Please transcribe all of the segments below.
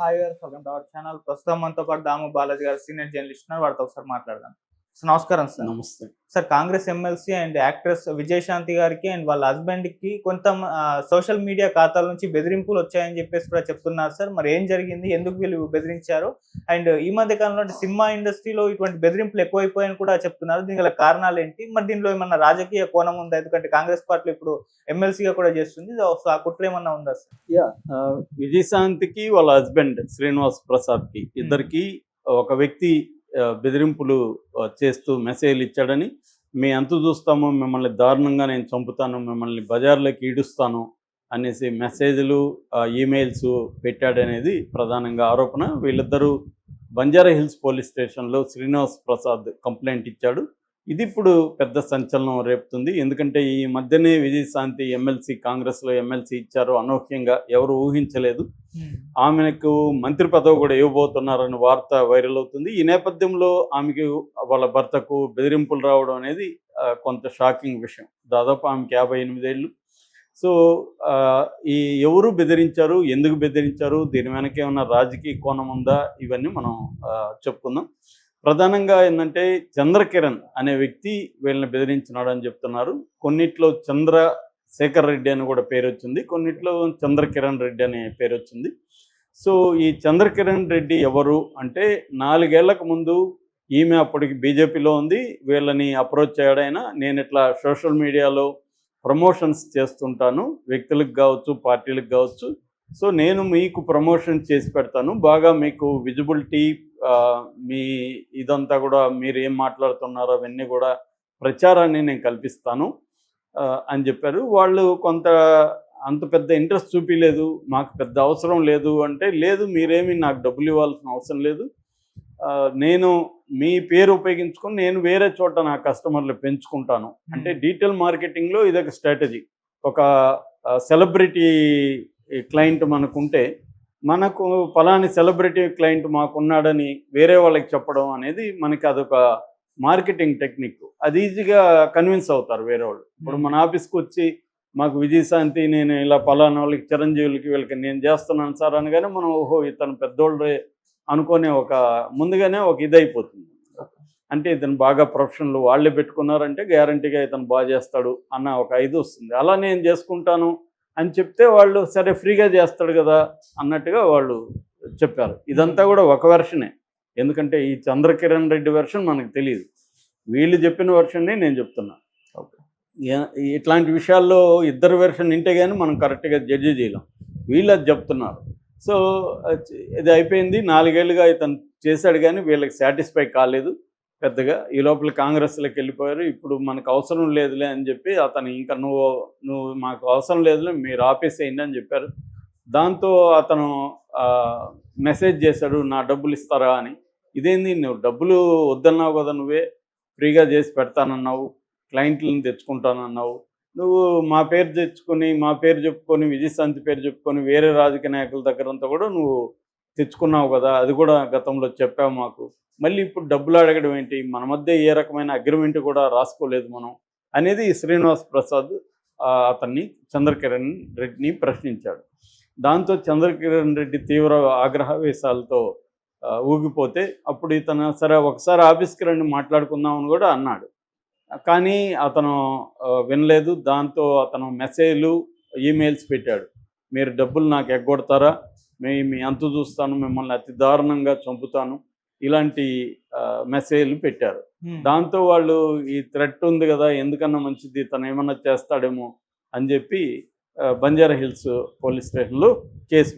Hi గారు, welcome to our channel. ప్రస్తుతం మనతో పాటు దాము బాలాజీ గారు సీనియర్ జర్నలిస్ట్ ఉన్నారు. వారితో ఒకసారి మాట్లాడదాం. సో, నమస్కారం సార్. నమస్తే. Sir, Congress MLC and actress Vijayashanti గారికి అండ్ వాళ్ళ హస్బెండ్ కి కొంత సోషల్ మీడియా ఖాతాల నుంచి బెదిరింపులు వచ్చాయని చెప్పేసి కూడా చెప్తున్నారు సార్. మరి ఏం జరిగింది, ఎందుకు వీళ్ళు బెదిరించారు, అండ్ ఈ మధ్య కాలంలో సినిమా ఇండస్ట్రీలో ఇటువంటి బెదిరింపులు ఎక్కువైపోయాయని కూడా చెప్తున్నారు. దీనికి గల కారణాలు ఏంటి, మరి దీనిలో ఏమన్నా రాజకీయ కోణం ఉందా? ఎందుకంటే కాంగ్రెస్ పార్టీ ఇప్పుడు ఎమ్మెల్సీగా కూడా చేస్తుంది. సో ఆ కుట్ర ఏమన్నా ఉందా సార్? విజయశాంతికి వాళ్ళ హస్బెండ్ శ్రీనివాస్ ప్రసాద్కి ఇద్దరికి ఒక వ్యక్తి బెదిరింపులు చేస్తూ మెసేజ్లు ఇచ్చాడని, మీ అంతు చూస్తాము, మిమ్మల్ని దారుణంగా నేను చంపుతాను, మిమ్మల్ని బజార్లోకి ఈడుస్తాను అనేసి మెసేజ్లు ఈమెయిల్స్ పెట్టాడనేది ప్రధానంగా ఆరోపణ. వీళ్ళిద్దరూ బంజారా హిల్స్ పోలీస్ స్టేషన్లో శ్రీనివాస్ ప్రసాద్ కంప్లైంట్ ఇచ్చాడు. ఇది ఇప్పుడు పెద్ద సంచలనం రేపుతుంది. ఎందుకంటే ఈ మధ్యనే విజయశాంతి ఎమ్మెల్సీ, కాంగ్రెస్లో ఎమ్మెల్సీ ఇచ్చారు అనూహ్యంగా, ఎవరు ఊహించలేదు. ఆమెకు మంత్రి పదవి కూడా ఇవ్వబోతున్నారని వార్త వైరల్ అవుతుంది. ఈ నేపథ్యంలో ఆమెకు వాళ్ళ భర్తకు బెదిరింపులు రావడం అనేది కొంత షాకింగ్ విషయం. దాదాపు ఆమెకి 58 ఏళ్ళు. సో ఈ ఎవరు బెదిరించారు, ఎందుకు బెదిరించారు, దీని వెనక ఏమన్నా రాజకీయ కోణం ఉందా, ఇవన్నీ మనం చెప్పుకుందాం. ప్రధానంగా ఏంటంటే చంద్రకిరణ్ అనే వ్యక్తి వీళ్ళని బెదిరించినాడు అని చెప్తున్నారు. కొన్నిట్లో చంద్రశేఖర్ రెడ్డి అని కూడా పేరు వచ్చింది, కొన్నిట్లో చంద్రకిరణ్ రెడ్డి అనే పేరు వచ్చింది. సో ఈ చంద్రకిరణ్ రెడ్డి ఎవరు అంటే, 4 ఏళ్లకు ముందు ఈమె అప్పటికి బీజేపీలో ఉంది, వీళ్ళని అప్రోచ్ చేయడైనా, నేను ఇట్లా సోషల్ మీడియాలో ప్రమోషన్స్ చేస్తుంటాను, వ్యక్తులకు కావచ్చు, పార్టీలకు కావచ్చు. సో నేను మీకు ప్రమోషన్ చేసి పెడతాను, బాగా మీకు విజిబిలిటీ, మీ ఇదంతా కూడా మీరు ఏం మాట్లాడుతున్నారో అవన్నీ కూడా ప్రచారాన్ని నేను కల్పిస్తాను అని చెప్పారు. వాళ్ళు కొంత అంత పెద్ద ఇంట్రెస్ట్ చూపించలేదు, మాకు పెద్ద అవసరం లేదు అంటే, లేదు మీరేమి నాకు డబ్బులు ఇవ్వాల్సిన అవసరం లేదు, నేను మీ పేరు ఉపయోగించుకొని నేను వేరే చోట నా కస్టమర్లు పెంచుకుంటాను అంటే, డీటెయిల్ మార్కెటింగ్లో ఇదొక స్ట్రాటజీ. ఒక సెలబ్రిటీ క్లయింట్ మనకుంటే, మనకు ఫలాని సెలబ్రిటీ క్లయింట్ మాకున్నాడని వేరే వాళ్ళకి చెప్పడం అనేది మనకి అదొక మార్కెటింగ్ టెక్నిక్. అది ఈజీగా కన్విన్స్ అవుతారు వేరే వాళ్ళు. ఇప్పుడు మన ఆఫీస్కి వచ్చి మాకు విజయశాంతి, నేను ఇలా ఫలానా వాళ్ళకి, చిరంజీవులకి, వీళ్ళకి నేను చేస్తున్నాను సార్ అనగానే మనం ఓహో ఇతను పెద్దోళ్ళే అనుకునే ముందుగానే ఒక ఇదైపోతుంది. అంటే ఇతను బాగా ప్రొఫెషనల్, వాళ్ళే పెట్టుకున్నారంటే గ్యారంటీగా ఇతను బాగా చేస్తాడు అన్న ఒక ఇది వస్తుంది. అలా నేను చేసుకుంటాను అని చెప్తే వాళ్ళు సరే ఫ్రీగా చేస్తాడు కదా అన్నట్టుగా వాళ్ళు చెప్పారు. ఇదంతా కూడా ఒక వెర్షనే, ఎందుకంటే ఈ చంద్రకిరణ్ రెడ్డి వెర్షన్ మనకు తెలియదు, వీళ్ళు చెప్పిన వెర్షన్నే నేను చెప్తున్నా. ఇట్లాంటి విషయాల్లో ఇద్దరు వెర్షన్ వింటే కానీ మనం కరెక్ట్గా జడ్జి చేయలేం, వీళ్ళు అది చెప్తున్నారు. సో ఇది అయిపోయింది, 4 ఏళ్ళుగా ఇతను చేశాడు కానీ వీళ్ళకి సాటిస్ఫై కాలేదు పెద్దగా. ఈ లోపల కాంగ్రెస్లోకి వెళ్ళిపోయారు. ఇప్పుడు మనకు అవసరం లేదులే అని చెప్పి అతను, ఇంకా నువ్వు మాకు అవసరం లేదులే, మీరు ఆపేసేయండి అని చెప్పారు. దాంతో అతను మెసేజ్ చేశాడు, నా డబ్బులు ఇస్తారా అని. ఇదేంది, నువ్వు డబ్బులు వద్దన్నావు కదా, నువ్వే ఫ్రీగా చేసి పెడతానన్నావు, క్లయింట్లను తెచ్చుకుంటానన్నావు, నువ్వు మా పేరు తెచ్చుకొని, మా పేరు చెప్పుకొని, విజయశాంతి పేరు చెప్పుకొని వేరే రాజకీయ నాయకుల దగ్గరంతా కూడా నువ్వు తెచ్చుకున్నావు కదా, అది కూడా గతంలో చెప్పావు మాకు, మళ్ళీ ఇప్పుడు డబ్బులు అడగడం ఏంటి, మన మధ్య ఏ రకమైన అగ్రిమెంట్ కూడా రాసుకోలేదు మనం అనేది శ్రీనివాస్ ప్రసాద్ అతన్ని, చంద్రకిరణ్ రెడ్డిని ప్రశ్నించాడు. దాంతో చంద్రకిరణ్ రెడ్డి తీవ్ర ఆగ్రహవేశాలతో ఊగిపోతే, అప్పుడు ఇతను సరే ఒకసారి ఆఫీస్కి రండి మాట్లాడుకుందామని కూడా అన్నాడు. కానీ అతను వినలేదు. దాంతో అతను మెసేజ్లు, ఈమెయిల్స్ పెట్టాడు, మీరు డబ్బులు నాకు ఎగ్గొడతారా, మీ అంతు చూస్తాను, మిమ్మల్ని అతి దారుణంగా చంపుతాను, ఇలాంటి మెసేజ్లు పెట్టారు. దాంతో వాళ్ళు ఈ థ్రెట్ ఉంది కదా, ఎందుకన్నా మంచిది తను ఏమన్నా చేస్తాడేమో అని చెప్పి బంజారా హిల్స్ పోలీస్ స్టేషన్లో కేసు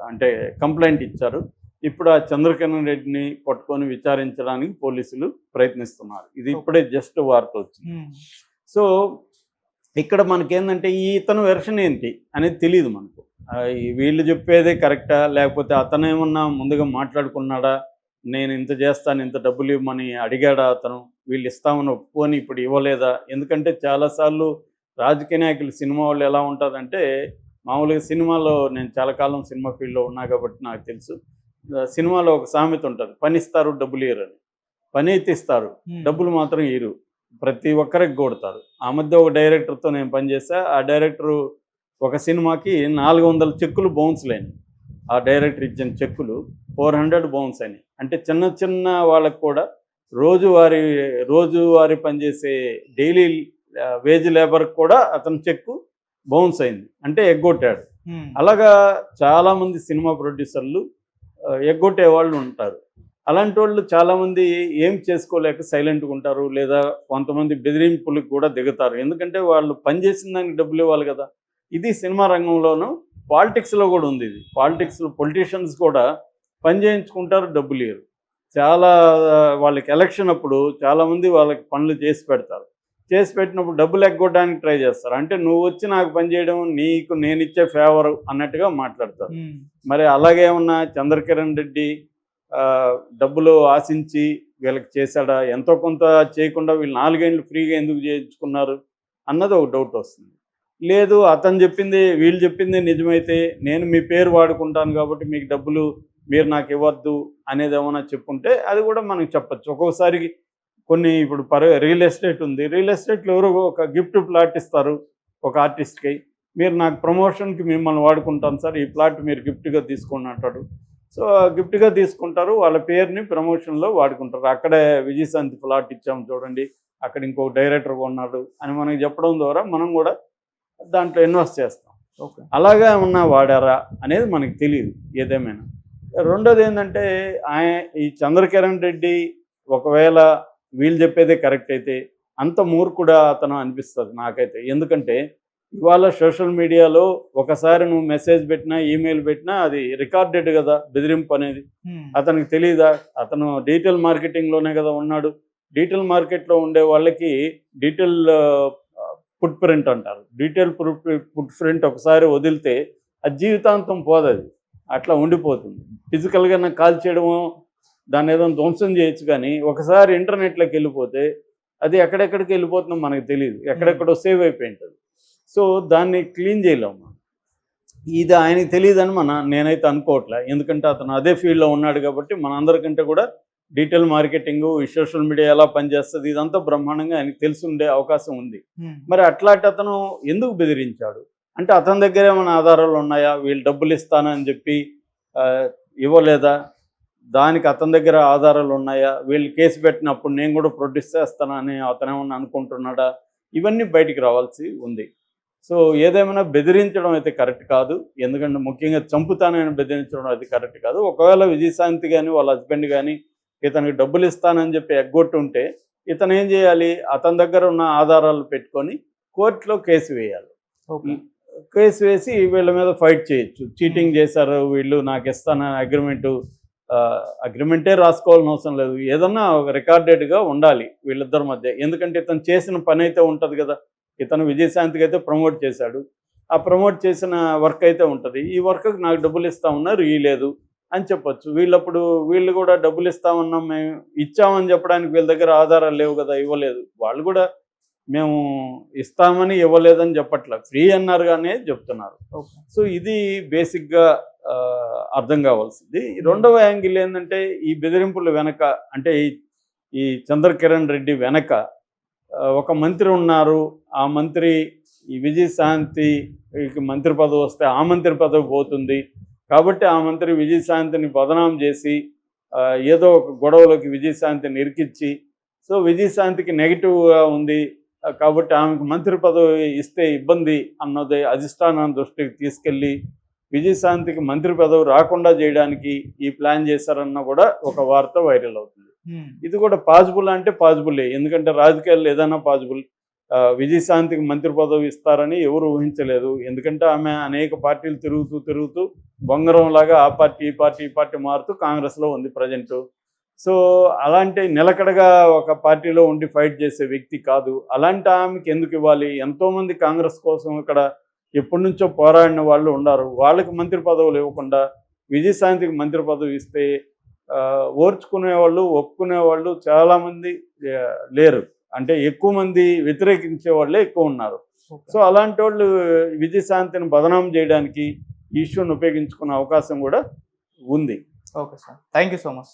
అంటే కంప్లైంట్ ఇచ్చారు. ఇప్పుడు ఆ చంద్రకిరణ్ రెడ్డిని పట్టుకొని విచారించడానికి పోలీసులు ప్రయత్నిస్తున్నారు. ఇది ఇప్పుడే జస్ట్ వార్త వచ్చింది. సో ఇక్కడ మనకేంటంటే ఇతను వెర్షన్ ఏంటి అనేది తెలియదు మనకు. వీళ్ళు చెప్పేదే కరెక్టా, లేకపోతే అతనేమన్నా ముందుగా మాట్లాడుకున్నాడా, నేను ఇంత చేస్తాను, ఇంత డబ్బులు ఇవ్వమని అడిగాడా అతను, వీళ్ళు ఇస్తామని ఒప్పుకొని ఇప్పుడు ఇవ్వలేదా? ఎందుకంటే చాలాసార్లు రాజకీయ నాయకులు, సినిమా వాళ్ళు ఎలా ఉంటుందంటే, మామూలుగా సినిమాలో, నేను చాలా కాలం సినిమా ఫీల్డ్లో ఉన్నా కాబట్టి నాకు తెలుసు, సినిమాలో ఒక సామెత ఉంటుంది, పని ఇస్తారు డబ్బులు ఇయ్యరు అని. పని అయితే ఇస్తారు, డబ్బులు మాత్రం ఇయ్యరు, ప్రతి ఒక్కరికి కొడతారు. ఆ మధ్య ఒక డైరెక్టర్తో నేను పనిచేసా, ఆ డైరెక్టరు ఒక సినిమాకి 400 చెక్కులు బౌన్స్ లేని, ఆ డైరెక్టర్ ఇచ్చిన చెక్కులు 400 బౌన్స్ అయినాయి. అంటే చిన్న చిన్న వాళ్ళకు కూడా రోజువారీ పనిచేసే డైలీ వేజ్ లేబర్కి కూడా అతని చెక్కు బౌన్స్ అయింది, అంటే ఎగ్గొట్టాడు. అలాగా చాలామంది సినిమా ప్రొడ్యూసర్లు ఎగ్గొట్టే వాళ్ళు ఉంటారు. అలాంటి వాళ్ళు చాలామంది ఏం చేసుకోలేక సైలెంట్గా ఉంటారు, లేదా కొంతమంది బెదిరింపులకు కూడా దిగుతారు. ఎందుకంటే వాళ్ళు పనిచేసిన దానికి డబ్బులు ఇవ్వాలి కదా. ఇది సినిమా రంగంలోనూ పాలిటిక్స్లో కూడా ఉంది. ఇది పాలిటిక్స్లో పొలిటీషియన్స్ కూడా పని చేయించుకుంటారు, డబ్బులు ఇవ్వరు. చాలా వాళ్ళకి ఎలక్షన్ అప్పుడు చాలామంది వాళ్ళకి పనులు చేసి పెడతారు. చేసి పెట్టినప్పుడు డబ్బులు ఎగ్గొట్టడానికి ట్రై చేస్తారు. అంటే నువ్వు వచ్చి నాకు పని చేయడం నీకు నేను ఇచ్చే ఫేవర్ అన్నట్టుగా మాట్లాడతారు. మరి అలాగే ఉన్న చంద్రకిరణ్ రెడ్డి డబ్బులు ఆశించి వీళ్ళకి చేశాడా, ఎంతో కొంత చేయకుండా వీళ్ళు 4 ఏళ్ళు ఫ్రీగా ఎందుకు చేయించుకున్నారు అన్నది ఒక డౌట్ వస్తుంది. లేదు అతను చెప్పింది వీళ్ళు చెప్పింది నిజమైతే నేను మీ పేరు వాడుకుంటాను కాబట్టి మీకు డబ్బులు మీరు నాకు ఇవ్వద్దు అనేది ఏమైనా చెప్పుంటే అది కూడా మనకి చెప్పచ్చు. ఒక్కొక్కసారి కొన్ని ఇప్పుడు రియల్ ఎస్టేట్ ఉంది, రియల్ ఎస్టేట్లో ఎవరో ఒక గిఫ్ట్ ప్లాట్ ఇస్తారు ఒక ఆర్టిస్ట్కి, మీరు నాకు ప్రమోషన్కి మిమ్మల్ని వాడుకుంటాను సార్, ఈ ప్లాట్ మీరు గిఫ్ట్గా తీసుకోండి అంటాడు. సో గిఫ్ట్గా తీసుకుంటారు, వాళ్ళ పేరుని ప్రమోషన్లో వాడుకుంటారు. అక్కడే విజయశాంతి ప్లాట్ ఇచ్చాము చూడండి, అక్కడ ఇంకొక డైరెక్టర్ ఉన్నాడు అని మనకి చెప్పడం ద్వారా మనం కూడా దాంట్లో ఇన్వెస్ట్ చేస్తాం. ఓకే, అలాగా ఏమన్నా వాడారా అనేది మనకి తెలియదు ఏదేమైనా. రెండోది ఏంటంటే ఈ చంద్రకిరణ్ రెడ్డి ఒకవేళ వీళ్ళు చెప్పేదే కరెక్ట్ అయితే అంత మూర్ఖుడా అతను అనిపిస్తుంది నాకైతే. ఎందుకంటే ఇవాళ సోషల్ మీడియాలో ఒకసారి నువ్వు మెసేజ్ పెట్టినా ఈమెయిల్ పెట్టినా అది రికార్డెడ్ కదా బెదిరింపు అనేది. అతనికి తెలియదా? అతను డిజిటల్ మార్కెటింగ్లోనే కదా ఉన్నాడు. డిజిటల్ మార్కెట్లో ఉండే వాళ్ళకి డిజిటల్ ఫుట్ ప్రింట్ అంటారు. డిజిటల్ ఫుట్ ప్రింట్ ఒకసారి వదిలితే అది జీవితాంతం పోదది, అట్లా ఉండిపోతుంది. ఫిజికల్గా నాకు కాల్ చేయడమో దాన్ని ఏదైనా ధ్వంసం చేయొచ్చు, కానీ ఒకసారి ఇంటర్నెట్లోకి వెళ్ళిపోతే అది ఎక్కడెక్కడికి వెళ్ళిపోతుందో మనకు తెలియదు, ఎక్కడెక్కడో సేవ్ అయిపోయి ఉంటుంది. సో దాన్ని క్లీన్ చేయలేము. ఇది ఆయనకి తెలియదని నేనైతే అనుకోవట్లే. ఎందుకంటే అతను అదే ఫీల్డ్లో ఉన్నాడు కాబట్టి మనందరికంటే కూడా డిజిటల్ మార్కెటింగ్, ఈ సోషల్ మీడియా ఎలా పనిచేస్తుంది ఇదంతా బ్రహ్మాండంగా ఆయనకి తెలిసి ఉండే అవకాశం ఉంది. మరి అట్లాంటి అతను ఎందుకు బెదిరించాడు అంటే అతని దగ్గర ఏమైనా ఆధారాలు ఉన్నాయా? వీళ్ళు డబ్బులు ఇస్తానని చెప్పి ఇవ్వలేదా? దానికి అతని దగ్గర ఆధారాలు ఉన్నాయా? వీళ్ళు కేసు పెట్టినప్పుడు నేను కూడా ప్రొడ్యూస్ చేస్తానని అతను ఏమన్నా అనుకుంటున్నాడా? ఇవన్నీ బయటికి రావాల్సి ఉంది. సో ఏదేమైనా బెదిరించడం అయితే కరెక్ట్ కాదు. ఎందుకంటే ముఖ్యంగా చంపుతానని బెదిరించడం అది కరెక్ట్ కాదు. ఒకవేళ విజయశాంతి కానీ వాళ్ళ హస్బెండ్ కానీ ఇతనికి డబ్బులు ఇస్తానని చెప్పి ఎగ్గొట్టుంటే ఇతను ఏం చేయాలి? అతని దగ్గర ఉన్న ఆధారాలు పెట్టుకొని కోర్టులో కేసు వేయాలి. కేసు వేసి వీళ్ళ మీద ఫైట్ చేయొచ్చు. చీటింగ్ చేశారు వీళ్ళు, నాకు ఇస్తానని అగ్రిమెంటే రాసుకోవాల్సిన అవసరం లేదు, ఏదన్నా రికార్డెడ్గా ఉండాలి వీళ్ళిద్దరి మధ్య. ఎందుకంటే ఇతను చేసిన పని అయితే ఉంటుంది కదా. ఇతను విజయశాంతికి అయితే ప్రమోట్ చేశాడు, ఆ ప్రమోట్ చేసిన వర్క్ అయితే ఉంటుంది. ఈ వర్క్కి నాకు డబ్బులు ఇస్తా ఉన్నారు, ఇవ్వలేదు అని చెప్పొచ్చు. వీళ్ళు కూడా డబ్బులు ఇస్తామన్నాం, మేము ఇచ్చామని చెప్పడానికి వీళ్ళ దగ్గర ఆధారాలు లేవు కదా, ఇవ్వలేదు. వాళ్ళు కూడా మేము ఇస్తామని ఇవ్వలేదని చెప్పట్ల, ఫ్రీ అన్నారు కానీ చెప్తున్నారు. సో ఇది బేసిక్గా అర్థం కావాల్సింది. రెండవ యాంగిల్ ఏంటంటే ఈ బెదిరింపుల వెనక, అంటే ఈ చంద్రకిరణ్ రెడ్డి వెనక ఒక మంత్రి ఉన్నారు. ఆ మంత్రి ఈ విజయశాంతికి మంత్రి పదవి వస్తే ఆ మంత్రి పదవి పోతుంది కాబట్టి ఆ మంత్రి విజయశాంతిని బదనాం చేసి ఏదో ఒక గొడవలోకి విజయశాంతిని ఇరికిచ్చి, సో విజయశాంతికి నెగిటివ్గా ఉంది కాబట్టి ఆమెకు మంత్రి పదవి ఇస్తే ఇబ్బంది అన్నది అధిష్టానం దృష్టికి తీసుకెళ్ళి విజయశాంతికి మంత్రి పదవి రాకుండా చేయడానికి ఈ ప్లాన్ చేశారన్న కూడా ఒక వార్త వైరల్ అవుతుంది. ఇది కూడా పాజిబుల్ అంటే పాజిబులే, ఎందుకంటే రాజకీయాల్లో ఏదైనా పాజిబుల్. విజయశాంతికి మంత్రి పదవి ఇస్తారని ఎవరు ఊహించలేదు. ఎందుకంటే ఆమె అనేక పార్టీలు తిరుగుతూ బొంగరంలాగా ఆ పార్టీ ఈ పార్టీ మారుతూ కాంగ్రెస్లో ఉంది ప్రజెంటు. సో అలాంటి నిలకడగా ఒక పార్టీలో ఉండి ఫైట్ చేసే వ్యక్తి కాదు. అలాంటి ఆమెకి ఎందుకు ఇవ్వాలి? ఎంతోమంది కాంగ్రెస్ కోసం ఇక్కడ ఎప్పటి నుంచో పోరాడిన వాళ్ళు ఉన్నారు. వాళ్ళకి మంత్రి పదవులు ఇవ్వకుండా విజయశాంతికి మంత్రి పదవి ఇస్తే ఓర్చుకునేవాళ్ళు, ఒప్పుకునేవాళ్ళు చాలామంది లేరు. అంటే ఎక్కువ మంది వ్యతిరేకించే వాళ్ళే ఎక్కువ ఉన్నారు. సో అలాంటి వాళ్ళు విజయశాంతిని బదనాం చేయడానికి ఈ ఇష్యూని ఉపయోగించుకునే అవకాశం కూడా ఉంది. Okay sir, thank you so much.